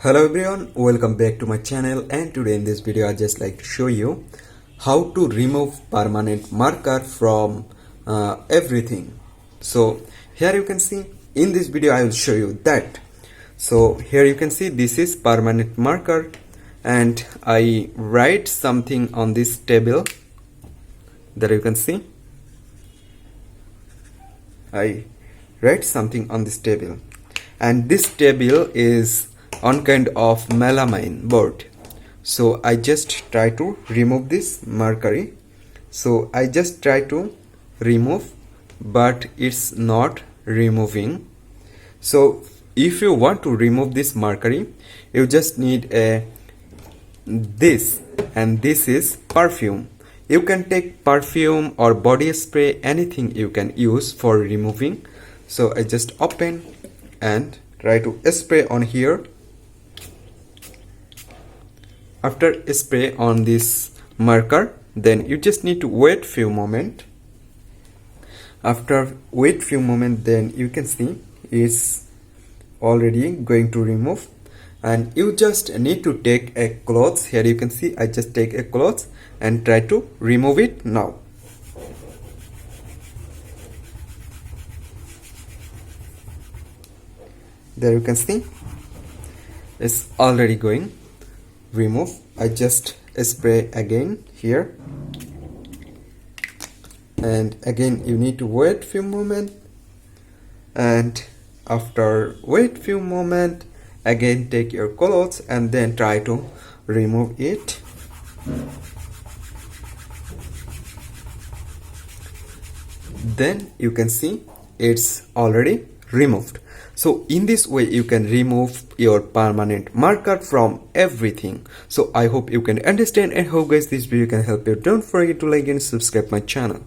Hello everyone, welcome back to my channel, and today in this video I just like to show you how to remove permanent marker from everything. So here you can see in this video I will show you that. So here you can see this is permanent marker and I write something on this table. There you can see I write something on this table, and this table is on kind of melamine board. So I just try to remove this mercury. So I just try to remove, but it's not removing. So if you want to remove this mercury, you just need this, and this is perfume. You can take perfume or body spray, anything you can use for removing. So I just open and try to spray on here. After spray on this marker, then you just need to wait few moment. After wait few moment, then you can see it's already going to remove, and you just need to take a cloth. Here you can see I just take a cloth and try to remove it now. There you can see it's already going remove. I just spray again here, and again you need to wait few moment, and after wait few moment again take your clothes and then try to remove it. Then you can see it's already removed. So in this way you can remove your permanent marker from everything. So I hope you can understand and hope guys this video can help you. Don't forget to like and subscribe my channel.